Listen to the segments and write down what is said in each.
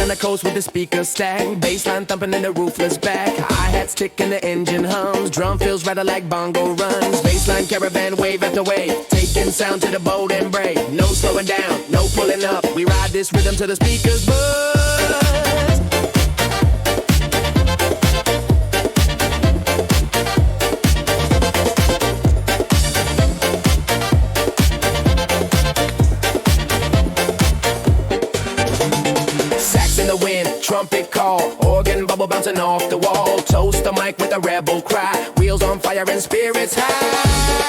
on the coast with the speaker stack, bassline thumping in the roofless back, hi-hats ticking, the engine hums, drum fills rattle like bongo runs, bassline caravan wave after wave, taking sound to the bold and brave, no slowing down, no pulling up, we ride this rhythm to the speakers buzz. Trumpet call, organ bubble bouncing off the wall. Toast the mic with a rebel cry. Wheels on fire and spirits high.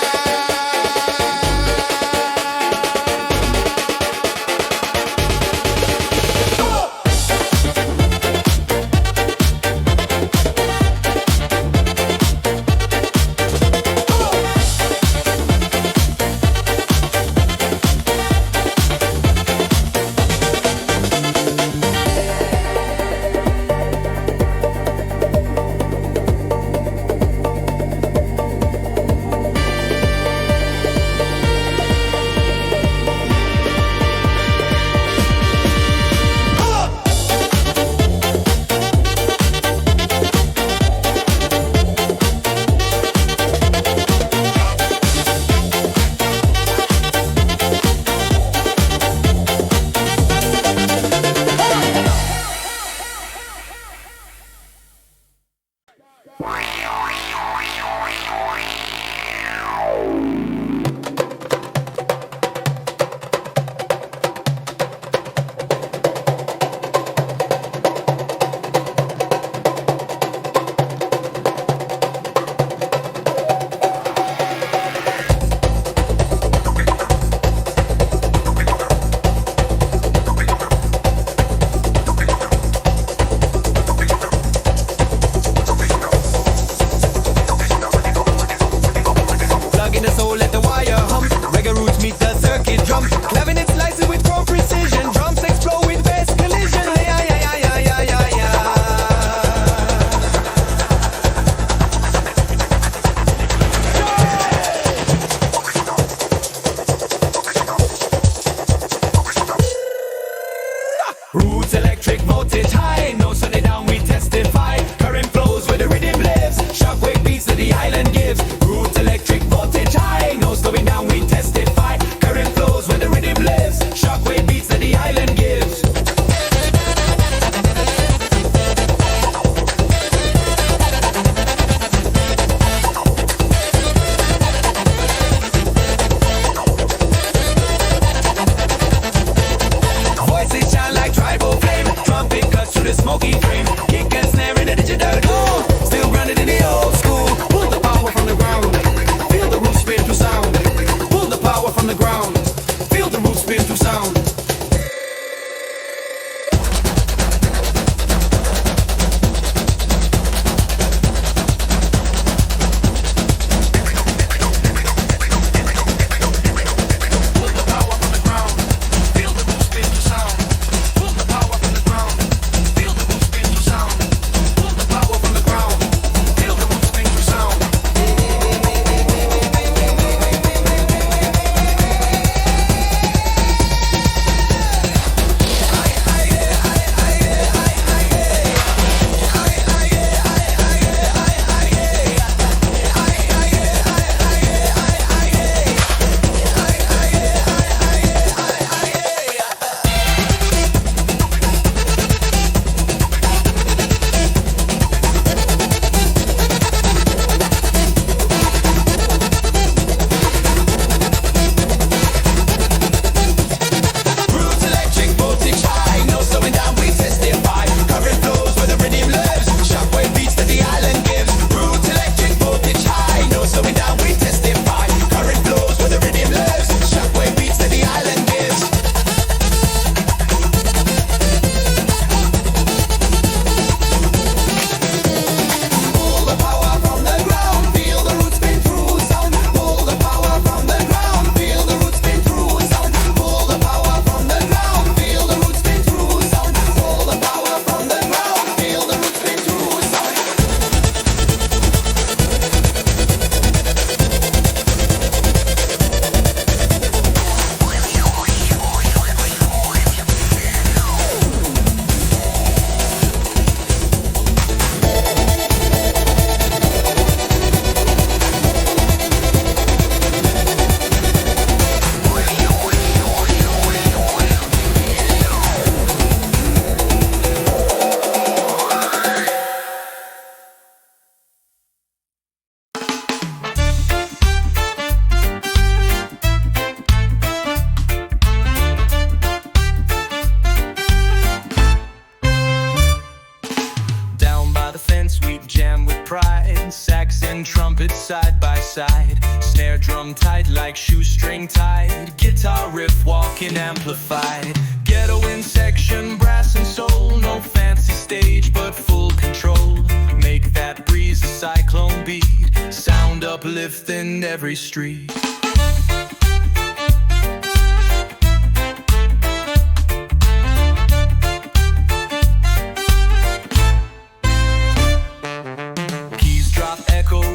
and trumpet side by side, snare drum tight like shoestring tied, guitar riff walking amplified, ghetto in section, brass and soul, no fancy stage but full control. Make that breeze a cyclone beat, sound uplifting every street.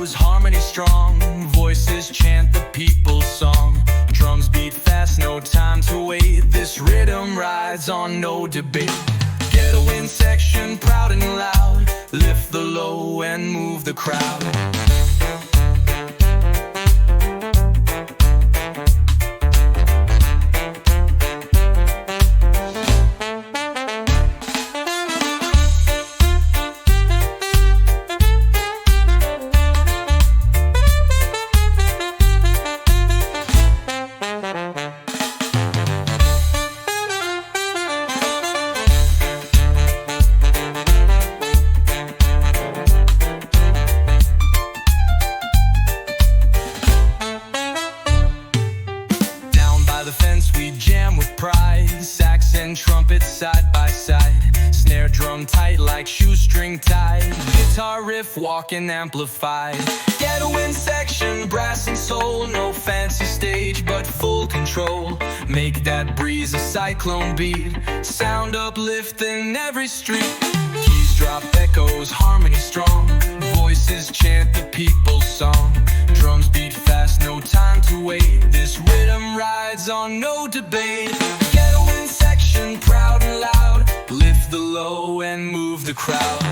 Harmony strong, voices chant the people's song. Drums beat fast, no time to wait. This rhythm rides on, no debate. Ghetto in section, proud and loud, lift the low and move the crowd. Trumpets side by side, snare drum tight like shoestring tied, guitar riff walking amplified, ghetto in section, brass and soul, no fancy stage but full control. Make that breeze a cyclone beat, sound uplifting every street. Keys drop echoes, harmony strong, voices chant the people's song. Drums beat fast, no time to wait. This rhythm rides on, no debate. Ghetto in section, proud and loud, lift the low and move the crowd.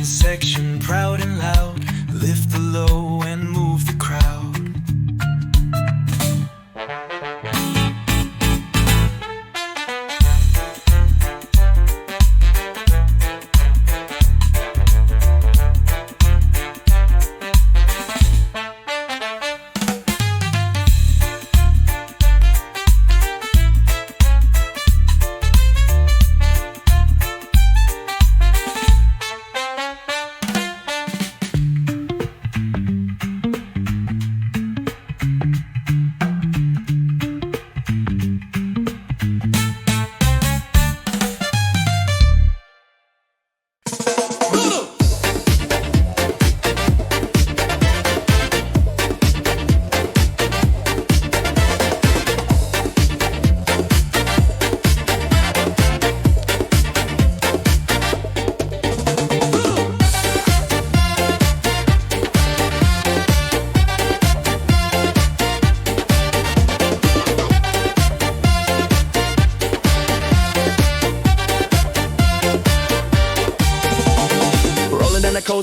Section, proud and loud, lift the low and move the crowd.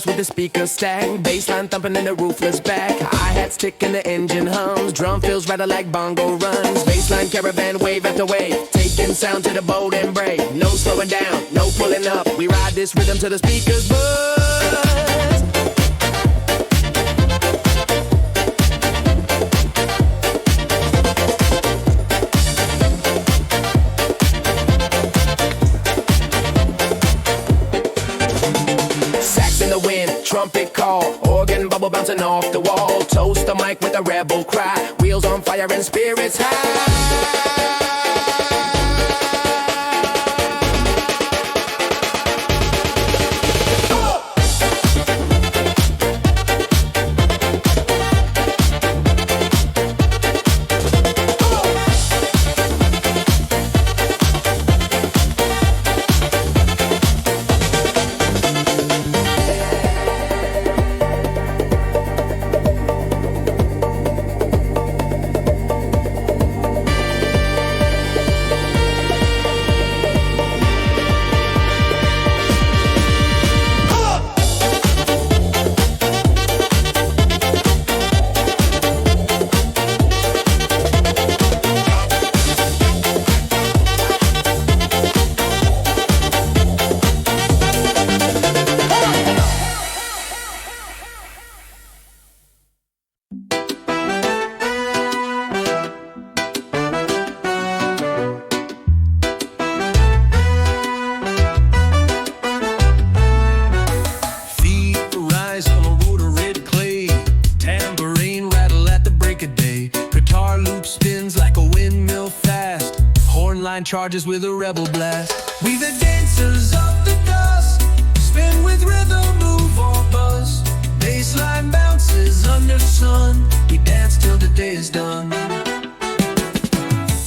With the speakers stack, bassline thumping in the roofless back, hi-hats ticking, the engine hums, drum fills rattle like bongo runs, bassline caravan wave after wave, taking sound to the bold and brave, no slowing down, no pulling up, we ride this rhythm to the speakers buzz. Trumpet call, organ bubble bouncing off the wall. Toast the mic with a rebel cry. Wheels on fire and spirits high. loop spins like a windmill fast. Horn line charges with a rebel blast. We the dancers of the dust, spin with rhythm, move or bust. Baseline bounces under sun, we dance till the day is done.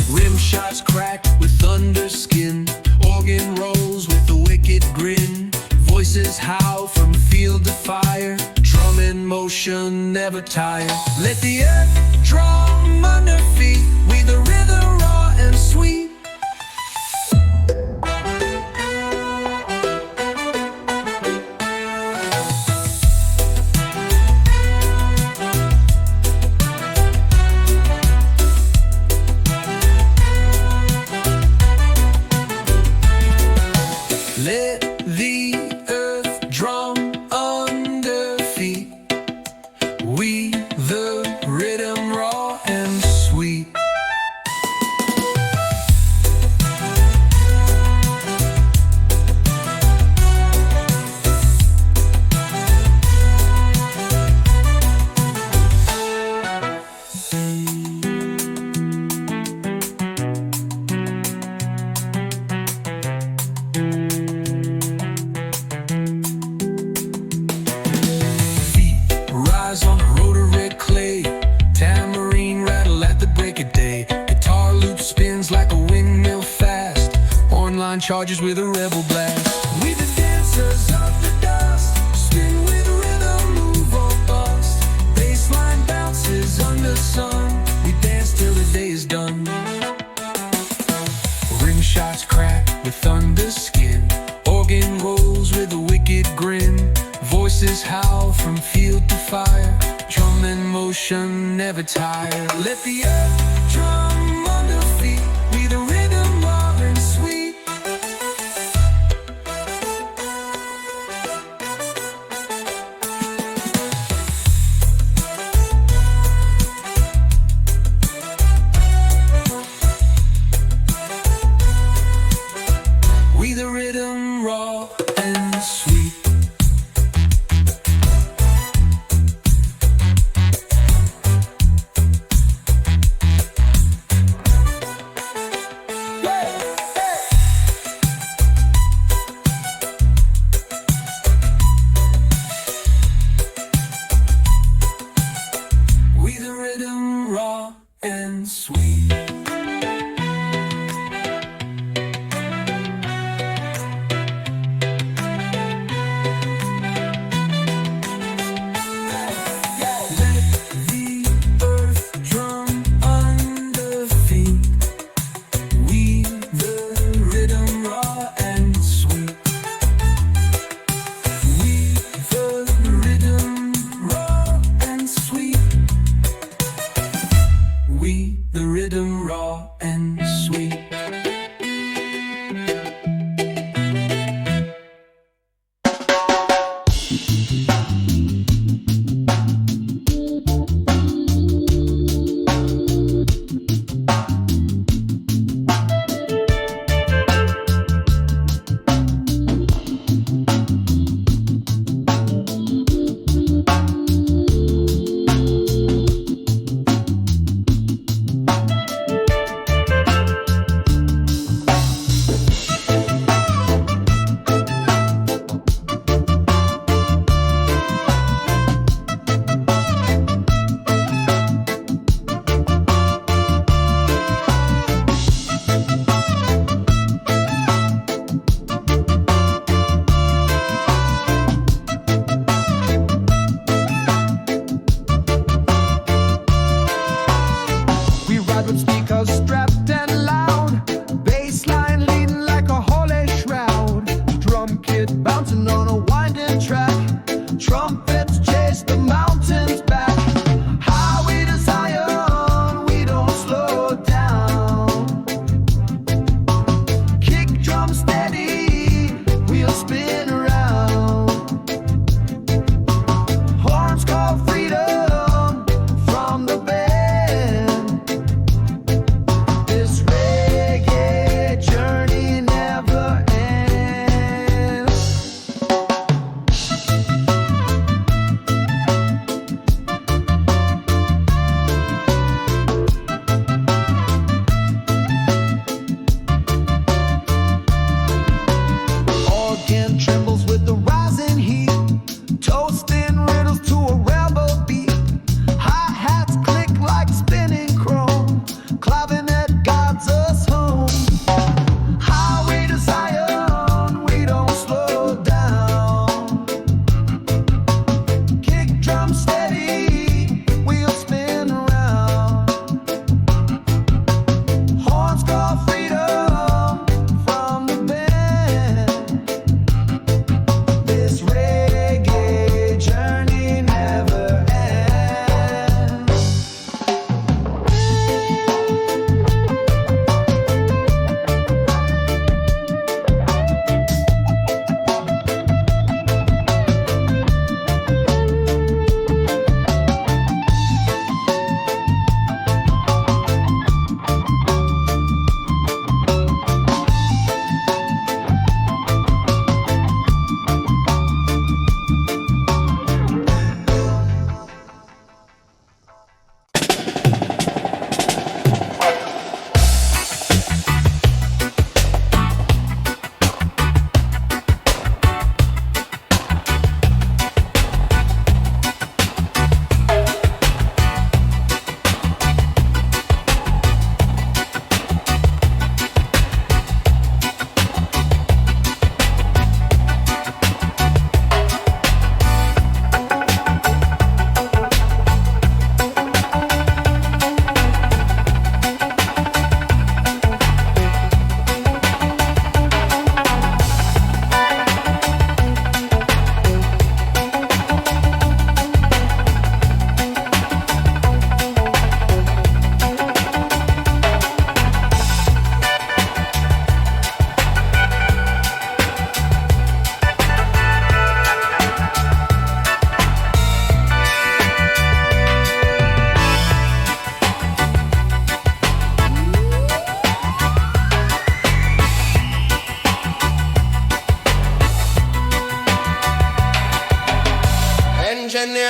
Rim shots crack with thunder skin, organ rolls with a wicked grin. Voices howl from field to fire, drum in motion never tire. Let the earth drum under feet, we the rhythm raw and sweet. Let the earth drum under feet, we the rhythm raw and sweet. Rise on a road of red clay, tambourine rattle at the break of day. Guitar loop spins like a windmill fast, horn line charges with a rebel blast. We the dancers of the dust, spin with rhythm, move or bust. Baseline bounces under sun, we dance till the day is done. Ring shots crack with thunder skin, organ rolls with a wicked grin. Voices howl from field to fire, drum in motion never tire. Let the earth drum under feet, we the rhythm raw and sweet. We the rhythm raw and sweet. We the rhythm raw and sweet. Let the earth drum under feet, we the rhythm raw and sweet. We the rhythm raw and sweet. We the rhythm raw and sweet.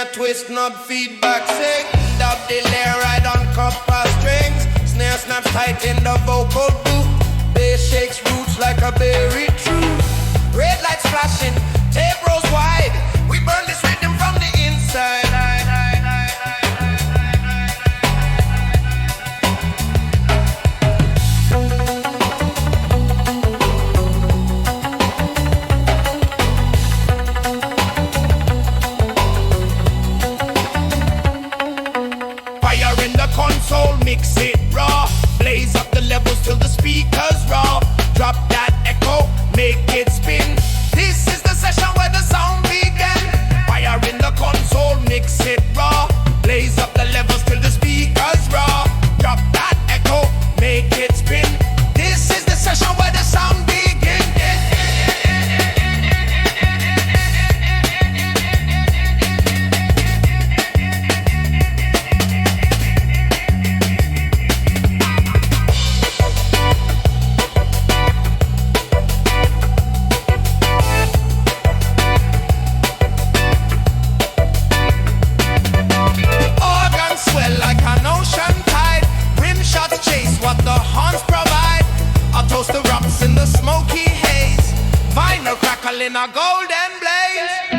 snare twist, knob feedback, sing. Dub delay, ride on copper strings. Snare snaps tight in the vocal booth. Bass shakes roots like a berry tree. Red lights flashing, tape rolls wide. We burn this rhythm from the inside. Console, mix it raw. Blaze up the levels till the speakers raw. Drop that echo, make it spin. This is the session where the sound began. Fire in the console, mix it raw. Blaze up the levels till the speakers raw. Drop that echo, make it spin. This is the session where the sound began. In the smoky haze, vinyl crackle in a golden blaze.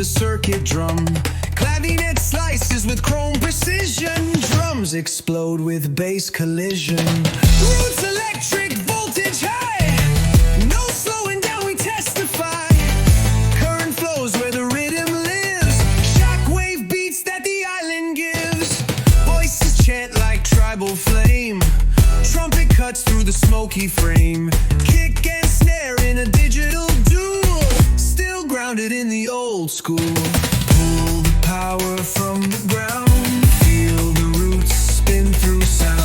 the circuit drum. clavinet slices with chrome precision. Drums explode with bass collision. Roots electric, voltage high. No slowing down, we testify. Current flows where the rhythm lives. Shockwave beats that the island gives. Voices chant like tribal flame. Trumpet cuts through the smoky frame. Kick and snare in a digital duel. Still grounded in the old school. Pull the power from the ground. Feel the roots spin through sound.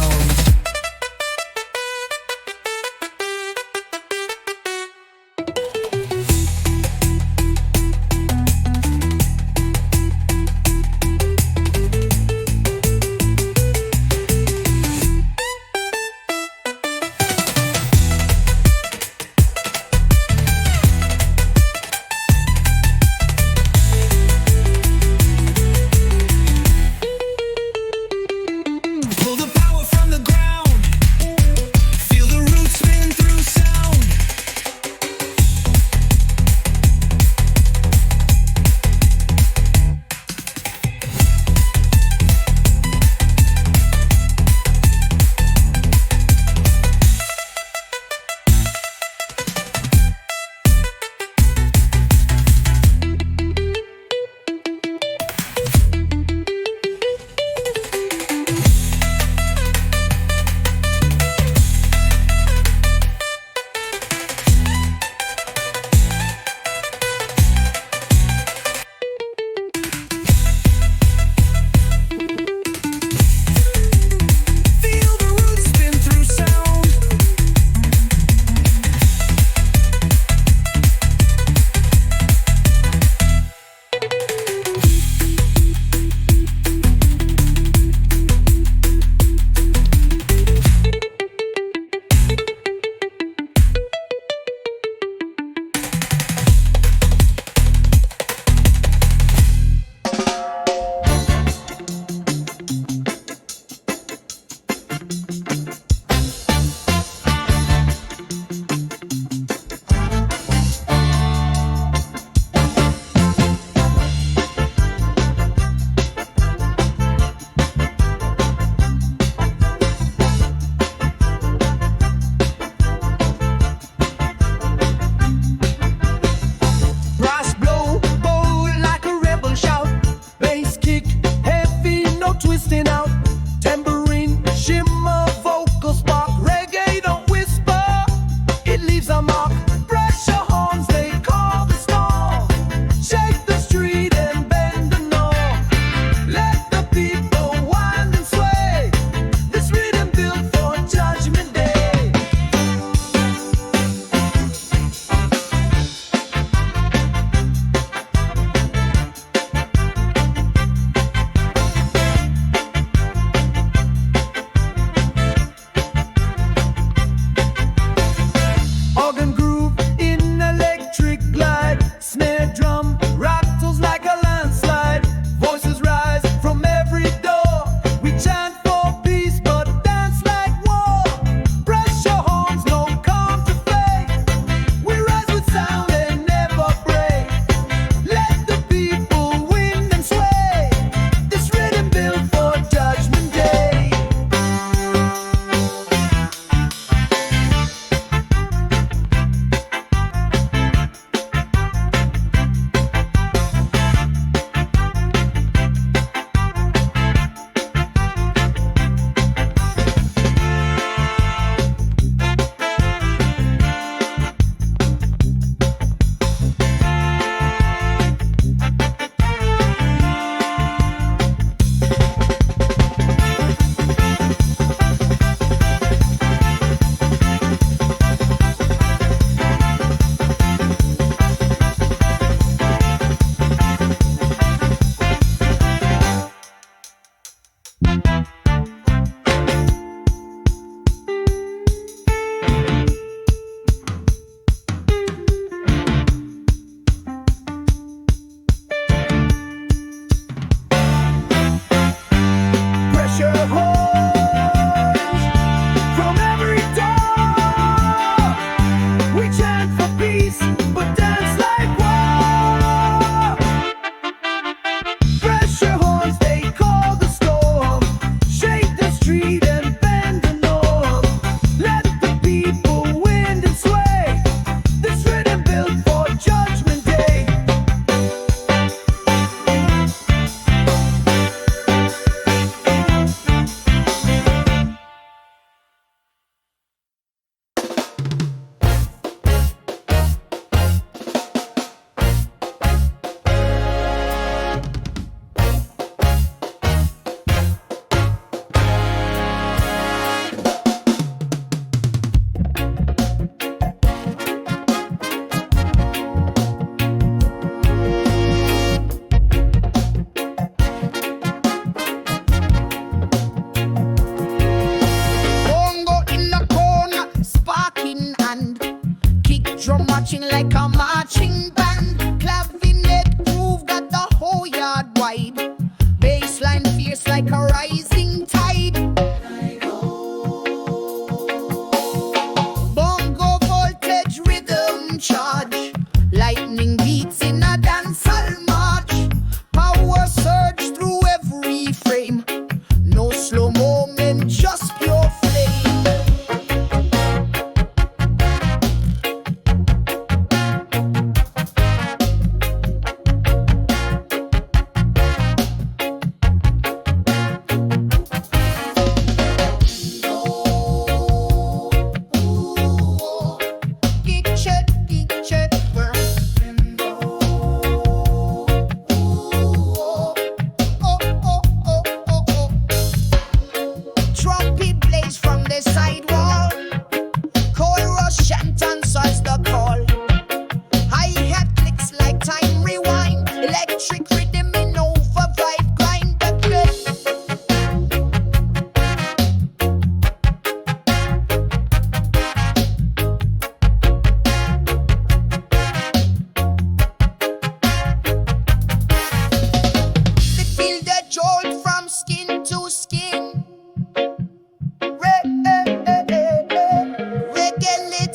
get lit.